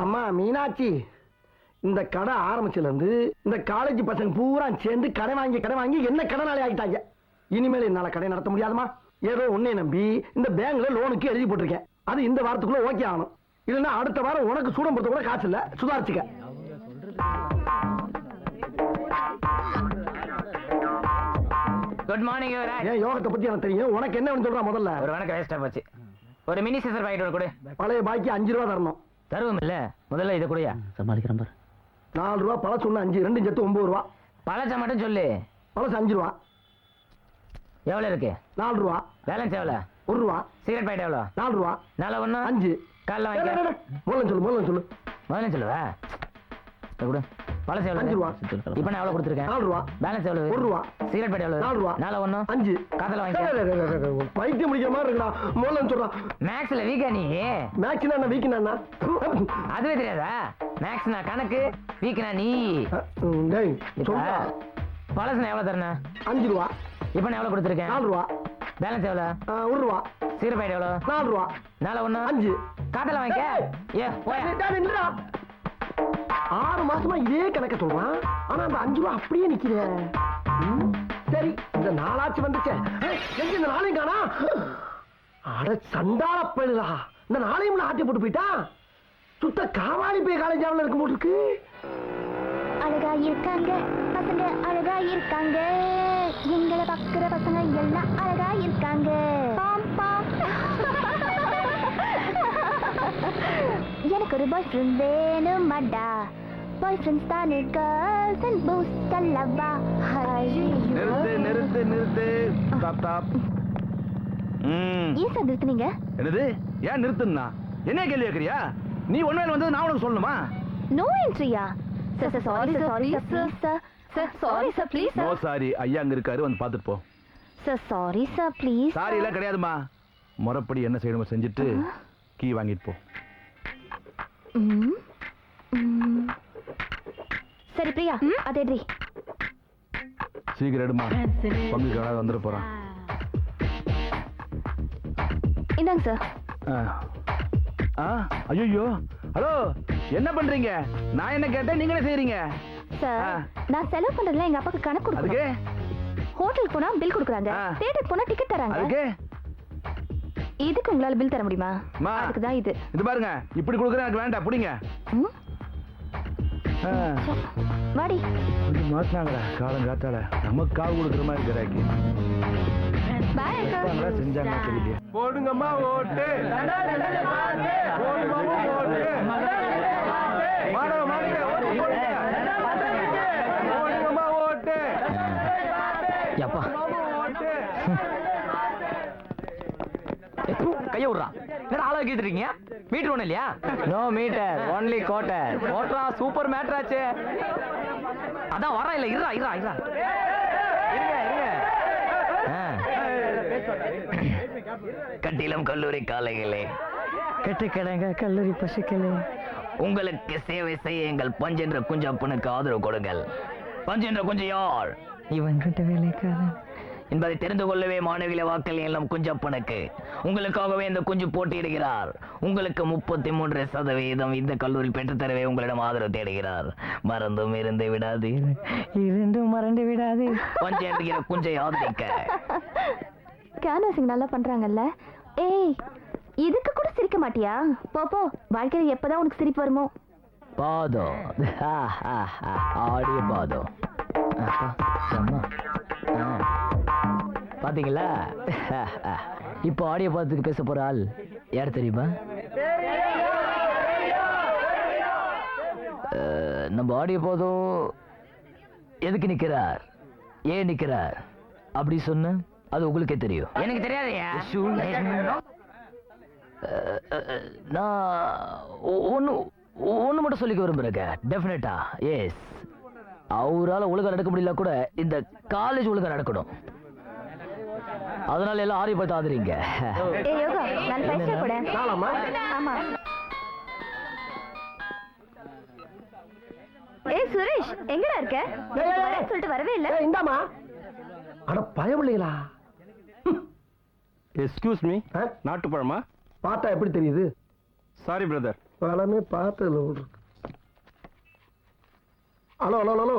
அம்மா மீனாட்சி, இந்த கடை ஆரம்பிச்சதுல இருந்து இந்த காலேஜ் பசங்க பூரா சேர்ந்து கடை வாங்கி என்ன கடனாளி ஆகிட்டாங்க. இனிமேல் என்னால கடை நடத்த முடியாதுமா. ஏதோ உன்னை நம்பி இந்த பேங்க்ல லோனுக்கு எழுதி போட்டிருக்கேன். அது இந்த வாரத்துக்குள்ள ஓகே ஆகணும். இல்லைன்னா அடுத்த வாரம் உனக்கு சூடம் போடுறது கூட காசு இல்ல. சுதாரிச்சுக்க. Good morning. ஏன் யோகத்தை பத்தி எனக்கு தெரியும். உனக்கு என்ன சொல்றா? முதல்ல ஒரு வணக்கம் வேஸ்டா போச்சு. ஒரு மினி சீசர் பாக்கெட் கொடு. பழைய பாக்கி 5 ரூபா தரணும். தருவோம் இல்ல, முதல்ல இதை கூடயா சமாளிக்கிறேன் பாரு. 4 ரூபா பழசு ஒண்ணு 5, 2 சேர்த்து 9 ரூபா. பழச்ச மட்டும் சொல்லு. பழசு 5 ரூபா. எவ்வளவு இருக்கு? 4 ரூபா. பேலன்ஸ் எவ்வளவு? 1 ரூபா. சிகரெட் பாக்கெட் எவ்வளவு? 4 ரூபா. 4 1 5. கால்ல வாங்க. முதல்ல சொல்லு. முதல்ல சொல்லுவா. கொடு. பழசு எவ்வளவு? 5 ரூபா. இப்போ நான் எவ்வளவு கொடுத்துருக்கேன்? 4 ரூபா. பேலன்ஸ் எவ்வளவு? 1 ரூபா. சிகரெட் பாக்கெட் எவ்வளவு? 4 ரூபா. 4 1 5. காதல வாங்க. பைத்தியம் முடிக்கிற மாதிரி இருக்குடா. முதல்ல சொல்றான். மேக்ஸ்ல வீக்கா நீ? மேக்ஸ்னா என்ன வீக்னா? அதுவே தெரியாதா? மேக்ஸ்னா கணக்கு, வீக்னா நீ. டேய் சொல்றா. பழசு எவ்வளவு தரணும்? 5 ரூபா. இப்போ நான் எவ்வளவு கொடுத்துருக்கேன்? 4 ரூபா. பேலன்ஸ் எவ்வளவு? 1 ரூபா. சிகரெட் பாக்கெட் எவ்வளவு? 4 ரூபா. 4 1 5. காதல வாங்க. ஏ போயா. 6 மாசமா இதே கணக்க சொல்றான். ஆனா அந்த 5 ரூபா அப்படியே நிக்கிற. சரி, இந்த நாளாச்சு வந்துச்சே. எங்க இந்த நாளையும் காணா? அட சண்டாள பழுதா. இந்த நாளையும் ஆட்டி போட்டு போயிட்டா. சுத்த காவாலி போய் காலேஜாவில் இருக்கும் போட்டு இருக்கு. அழகா இருக்காங்க பசங்க, அழகா இருக்காங்க. எங்களை பாக்குற பசங்க எல்லாம் அழகா இருக்காங்க. பாம் பாம். எனக்கு ஒரு பாய் ஃப்ரெண்ட் வேணும் மாடா. பாய் ஃப்ரெண்ட்ஸ் தானே கேர்ள்ஸ் அண்ட் பூஸ்ட் அல்லவா. நிறுத்து. ஸ்டாப். ஏன் சார் நிறுத்துனீங்க? என்னது? ஏன் நிறுத்துனா? என்ன கேள்வி கேக்குறியா? நீ ஒன்வேல வந்து நான் உனக்கு சொல்லணுமா? நோ என்ட்ரியா? Sir sorry sir please. No sorry. ஐயா அங்க இருக்காரு, வந்து பாத்துட்டு போ. Sir sorry sir please. Sorry எல்லாம் கிடையாதுமா. முறைப்படி என்ன செய்யணுமோ செஞ்சுட்டு கீ வாங்கிட்டு போ. சரி பிரியா, அதேடி சீக்கிரம் எடுமா. பங்கு கடை வந்துட போறான். இந்தாங்க சார். ஐயோ, ஹலோ, என்ன பண்றீங்க? நான் என்ன கேட்டேன், நீங்க என்ன செய்றீங்க? சார், நான் செலவு பண்றதுல எங்க அப்பாக்கு கணக்கு கொடுக்குறேன். அதுக்கு ஹோட்டலுக்கு போனா பில் கொடுக்குறாங்க, தியேட்டருக்கு போனா டிக்கெட் தராங்க. அதுக்கு இதுக்கு உங்களால பில் தர முடியுமா? அதுக்கு தான் இது. இது பாருங்க, இப்படி கொடுக்குறேன், எனக்கு வேண்டாம், புடிங்க. வாடி. மாட்டினாங்களா காலம் காத்தால? நமக்கு காவு கொடுக்குற மாதிரி இருக்கிறாக்கி. Bye uncle. செஞ்சாங்க தெரியல. போடுங்கம்மா ஓட்டு. போடுங்கம்மா ஓட்டு. போடுங்கம்மா ஓட்டு. யப்பா. கைய விடுறா. என்னடா ஆளா கேட்டு இருக்கீங்க? மீட்டர் ஒண்ணு இல்லையா? No meter, only quarter. கோட்டரா சூப்பர் மேட்டர் ஆச்சு. அதான் வரேன். இல்ல இருடா. கட்டிலம் கல்லூரி காலைகளே, கட்டுக்கடங்க கல்லூரி பசுக்களே, உங்களுக்கு சேவை செய்ய எங்கள் பஞ்சென்ற குஞ்சப்பனுக்கு ஆதரவு கொடுங்கள். பஞ்சென்ற குஞ்சம் யார்? இவன் கிட்ட வேலைக்காரன் என்பதை தெரிந்து கொள்ளவே மாணவியில வாக்கள் எல்லாம் குஞ்சப்பனுக்கு. உங்களுக்காகவே இந்த குஞ்சு போட்டியிடுகிறார். உங்களுக்கு 33% இந்த கல்லூரி பெற்றுத்தரவே உங்களிடம் ஆதரவு தேடுகிறார். மறந்தும் இருந்து விடாதீர், இருந்தும் மறந்து விடாதீர். பஞ்சென்ற குஞ்சை ஆதரிக்க. கேன்வாசிங் நல்லா பண்றாங்கல்ல. ஏய், இதுக்கு கூட சிரிக்க மாட்டியா? போ, வாழ்க்கையில எப்பதான் உனக்கு சிரிப்பு வருமோ? பாதோ ஆடிய பாதோ. பாத்தீங்களா? இப்போ ஆடியோ பாத்துக்கு பேச போற ஆள் யார் தெரியுமா? நம்ம ஆடியோ போதும் எதுக்கு நிக்கிறார், ஏன் நிக்கிறார் அப்படி சொன்ன அது உங்களுக்கே தெரியும். எனக்கு தெரியாதையா? நான் ஒண்ணு மட்டும் சொல்லிக்க விரும்புறேங்க. டெஃபினட்டா எஸ், அவரால் ஒழுங்கா நடக்க முடியல கூட இந்த காலேஜ் ஒழுங்கா நடக்கணும். அதனால எல்லாம் ஆரி பார்த்து ஆதரிங்க. ஏய் சுரேஷ், எங்கடா இருக்க? சொல்லிட்டு வரவே இல்ல. இந்தாமா. அட பயமில்லைங்களா? Excuse me, நாட்டுப்பழமா? பார்த்தா எப்படி தெரியுது? Sorry brother. பழமே பார்த்ததுல விடு. ஹலோ ஹலோ ஹலோ,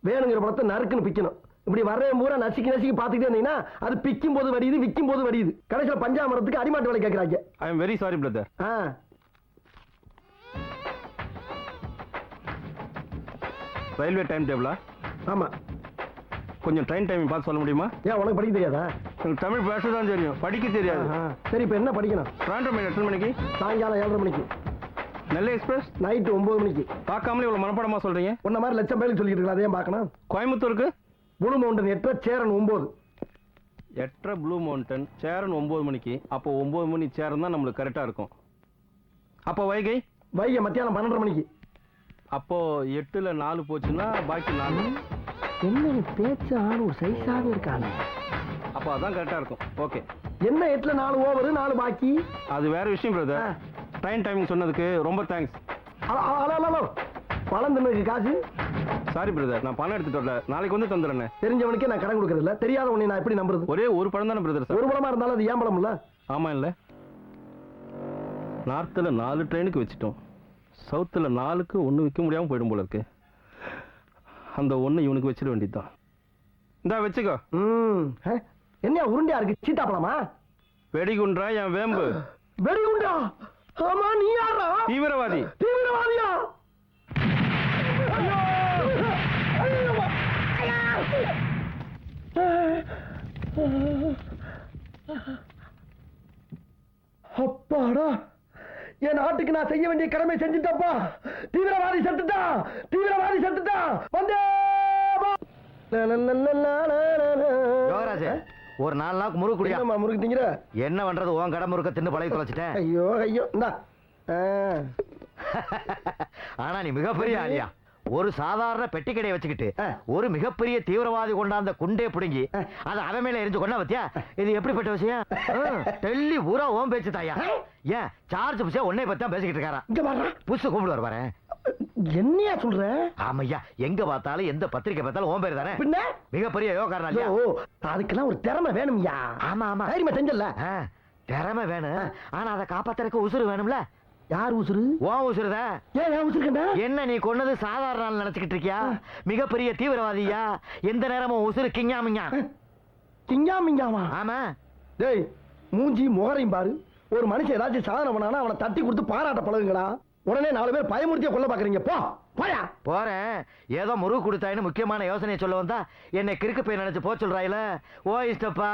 வேணுங்கிற படத்தை நறுக்குன்னு பிக்கணும். இப்படி வர்றேன் பூரா நசுக்கி நசுக்கி பார்த்துக்கிட்டே இருந்தீங்கன்னா அது பிக்கும் போது வடியுது, விற்கும் போது வடியுது. கடைசியில் பஞ்சாமரத்துக்கு அடிமாட்டு வேலை கேட்கறாங்க. I am very sorry brother. Railway time டேபிளா? ஆமா. கொஞ்சம் ட்ரெயின் டைமிங் பார்த்து சொல்ல முடியுமா? ஏன் உனக்கு படிக்க தெரியாதா? எனக்கு தமிழ் பேச தான் தெரியும், படிக்க தெரியாது. சரி, இப்போ என்ன படிக்கணும்? ட்ராண்டோ மெயில் எத்தனை மணிக்கு? சாயங்காலம் 7:30 மணிக்கு. நெல்லை எக்ஸ்பிரஸ் நைட்டு 9 மணிக்கு. பார்க்காமலே இவ்வளோ மனப்பாடமா சொல்றீங்க? உன்ன மாதிரி லட்சம் பேருக்கு சொல்லிட்டு இருக்கலாம், அதையும் பார்க்கணும். கோயம்புத்தூருக்கு blue mountain 8 Cheran 9. 8 blue mountain Cheran 9 மணிக்கு. அப்போ 9 மணி சேரன் தான் நம்மளுக்கு கரெக்டாக இருக்கும். அப்போ வைகை வைகை மத்தியானம் 12:30 மணிக்கு. அப்போ 8ல் 4 போச்சுன்னா பாக்கி 4. என்ன பேச்சு ஆள் ஒரு சைஸாவே இருக்கானே. அப்போ அதான் கரெக்டாக இருக்கும். ஓகே. என்ன 8ல் 4 ஓவர் 4 பாக்கி? அது வேற விஷயம் பிரதர். ட்ரெயின் டைமிங் சொன்னதுக்கு ரொம்ப தேங்க்ஸ். ஹலோ, பழம் தின்னதுக்கு காசு? சாரி பிரதர், நான் பணம் எடுத்துட்டு வரல, நாளைக்கு வந்து தந்துடுறேன். தெரிஞ்சவனுக்கே நான் கடன் கொடுக்கறது இல்ல, தெரியாத உன்னை நான் எப்படி நம்புறது? ஒரே ஒரு படம் தானே பிரதர் சார்? ஒரு பழமா இருந்தாலும் அது ஏன் பழம் இல்ல? ஆமா இல்ல. நார்த்தில் 4 ட்ரெயினுக்கு வச்சுட்டோம், சவுத்தில் 4க்கு 1 விற்க முடியாமல் போயிடும் போல இருக்கு. அந்த 1 இவனுக்கு வச்சிட வேண்டியதுதான். இந்தா வச்சுக்கோ. என்ன உருண்டையா இருக்கு? சீத்தாப்பழமா? வெடிகுன்றா என் வேம்பு. வெடிகுண்டா? ஆமா, நீ யாரா? தீவிரவாதி. தீவிரவாதியா? அப்பாடா, என் நாட்டுக்கு நான் செய்ய வேண்டிய கடமை செஞ்சுட்டப்பா. தீவிரவாதி செத்துட்டான், தீவிரவாதி செத்துட்டான். வந்தே யோகராஜ், ஒரு 4 நாளுக்கு முறுக்கு குடியா. முறுக்கு திங்கிற? என்ன பண்றது, உன் கடை முறுக்க தின்னு பழகி தொலைச்சிட்டேன். ஐயோ ஐயோ, இந்தா. ஆனா நீ மிகப்பெரிய ஆளியா. ஒரு சாதாரண பெட்டி கடையை வச்சுக்கிட்டு ஒரு மிகப்பெரிய தீவிரவாதி கொண்டாந்த குண்டே பிடுங்கி அதை அவன் மேல எரிஞ்சு கொண்டா பத்தியா? இது எப்படிப்பட்ட விஷயம்? டெல்லி பூரா ஓம் பேச்சு தாயா. ஏன் சார்ஜ் புஷா உன்னை பத்தி தான் பேசிக்கிட்டு இருக்காரா? புதுசு கூப்பிடுவார் பாரு. என்னையா சொல்ற? ஆமையா, எங்க பார்த்தாலும் எந்த பத்திரிக்கை பார்த்தாலும் ஓம் பேரு தானே. பின்ன மிகப்பெரிய யோகாரனா? அதுக்கெல்லாம் ஒரு திறமை வேணும்யா. ஆமா ஆமா, தைரியமா செஞ்சல. திறமை வேணும், ஆனா அதை காப்பாத்துறதுக்கு உசுறு வேணும்ல. யார் உசுறு? ஓ உசுறுதான். ஏன் உசுருக்கண்டா? என்ன நீ கொன்னது சாதாரண நினைச்சுக்கிட்டு இருக்கியா? மிகப்பெரிய தீவிரவாதியா. எந்த நேரமும் உசுறு கிங்காமிங்கா. கிங்காமிங்காமா? ஆமா. டேய், மூஞ்சி முகரையும் பாரு. ஒரு மனுஷன் ஏதாச்சும் சாதனை பண்ணானா அவனை தட்டி கொடுத்து பாராட்ட பழகுங்களா. உடனே 4 பேர் பயமுறுத்திய கொல்ல பாக்குறீங்க. போயா. போறேன். ஏதோ முருகு கொடுத்தாயின்னு முக்கியமான யோசனையை சொல்ல வந்தா என்னை கிறுக்கு போய் நினைச்சு போ சொல்றாயில. ஓ இஷ்டப்பா,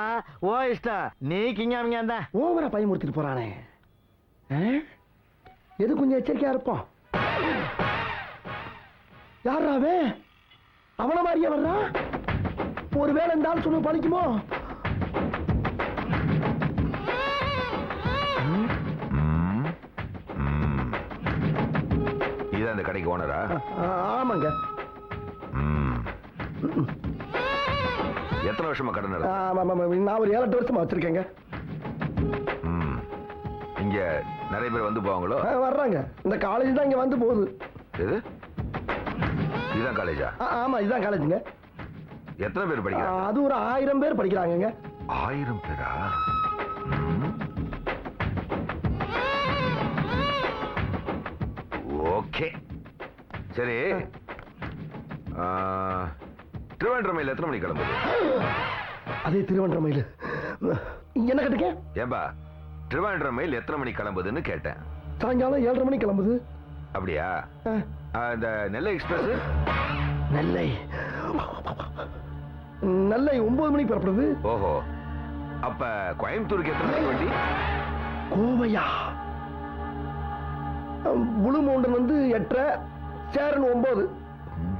ஓ இஷ்டம். நீ கிங்காமிங்கா தான். ஓவரா பயமுறுத்திட்டு போறானே. எது கொஞ்சம் எச்சரிக்கையா இருப்போம். யாராவே அவன மாதிரியே வர்றா? ஒருவேளை இந்த ஆள் சொல்லு பழிக்குமோ? இதான் இந்த கடைக்கு ஓனரா? ஆமாங்க. எத்தனை வருஷமா கடை நடக்குது? நான் ஒரு 7-8 வருஷமா வச்சிருக்கேங்க. இங்க நிறைய பேர் வந்து போவாங்களோ? வர்றாங்க. இந்த காலேஜ் தான் இங்க வந்து போகுது. எது? இதுதான் காலேஜா? ஆமா, இதுதான் காலேஜுங்க. எத்தனை பேர் படிக்கிறாங்க? அது ஒரு 1000 பேர் படிக்கிறாங்க. 1000 பேரா? ஓகே, சரி. திருவண்ணாமலையில் எத்தனை மணிக்கு கிளம்புது? அதே திருவண்ணாமலையில் என்ன கேட்டுக்க? ஏன்பா, திருவண்ணாமலையில் எத்தனை மணிக்கு கிளம்புதுன்னு கேட்டேன். சாயங்காலம் 7:30 மணிக்கு கிளம்புது. அப்படியா? இந்த நெல்லை எக்ஸ்பிரஸ்? நெல்லை 9 மணிக்கு புறப்படுது. ஓஹோ, அப்ப கோயம்புத்தூருக்கு எத்தனை மணிக்கு வண்டி? கோவையா? ப்ளூ மவுண்டன் வந்து 8:30, சேரன் 9.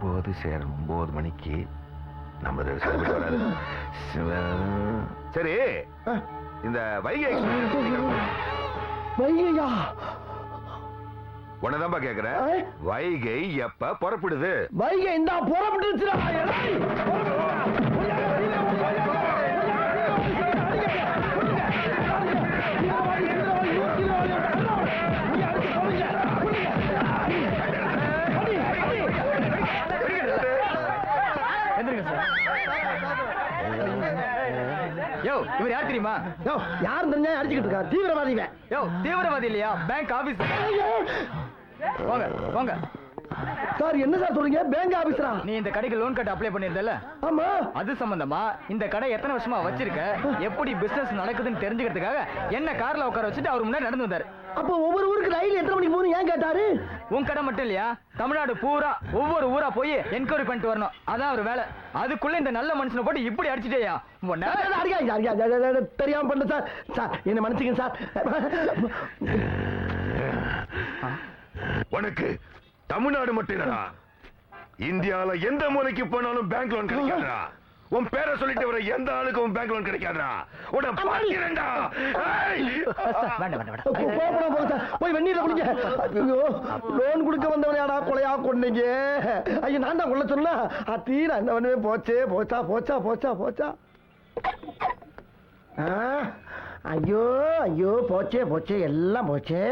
9 சேரன் 9 மணிக்கு நம்ம வராது. சரி, இந்த வைகை எக்ஸ்பிரஸ் வைகையா? உன்னதான்பா கேக்குறேன். வைகை எப்ப புறப்படுது? வைகை இந்த புறப்பட்டுச்சுடா. யோ, இவர் யார் தெரியுமா? யோ யார் தெரிஞ்சா அடிச்சுக்கிட்டு இருக்கா? தீவிரவாதிவன். யோ தீவிரவாதி இல்லையா, பேங்க் ஆபீஸ். வாங்க வாங்க. சார் என்ன சார் சொல்றீங்க? பேங்க் ஆபீசரா? நீ இந்த கடைக்கு லோன் கட்ட அப்ளை பண்ணிருந்தல, ஆமா. அது சம்பந்தமா இந்த கடை எத்தனை வருஷமா வச்சிருக்க, எப்படி பிசினஸ் நடக்குதுன்னு தெரிஞ்சுக்கிறதுக்காக என்ன கார்ல உட்கார வச்சுட்டு அவர் முன்னாடி நடந்து வந்தாரு. அப்போ ஒவ்வொரு ஊருக்கு ரயில் எத்தனை மணிக்கு போகணும் ஏன் கேட்டாரு? உன் கடை மட்டும் இல்லையா, தமிழ்நாடு பூரா ஒவ்வொரு ஊரா போய் என்கொயரி பண்ணிட்டு வரணும். அதான் அவர் வேலை. அதுக்குள்ள இந்த நல்ல மனுஷனை போட்டு இப்படி அடிச்சுட்டேயா? தெரியாம பண்ண சார். சார் என்ன மன்னிச்சுங்க சார். உனக்கு தமிழ்நாடு மட்டும் இல்லடா, இந்தியால எந்த மூலைக்கு போனாலும் பேங்க் லோன் கிடைக்காதா? உன் பேரை சொல்லிட்டு வர எந்த ஆளுக்கும் உன் பேங்க் லோன் கிடைக்காதா? உன்னை பாக்கிறேன்டா. போய் வெந்நீர்ல குளிங்க. ஐயோ லோன் கொடுக்க வந்தவனையாடா கொலையா கொண்டீங்க. ஐயோ நான் தான் கொள்ள சொன்னா தீர அந்த ஒண்ணுமே போச்சே. போச்சா போச்சா போச்சா போச்சா. ஐயோ ஐயோ போச்சே போச்சே எல்லாம் போச்சே.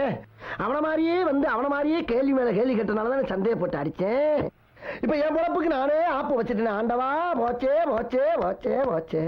அவன மாதிரியே வந்து அவன மாதிரியே கேள்வி மேல கேள்வி கேட்டனாலதான் சந்தேகப்பட்டு அடிச்சேன். இப்ப என் பொழப்புக்கு நானே ஆப்பு வச்சுட்டேன். ஆண்டவா போச்சே போச்சே போச்சே போச்சே.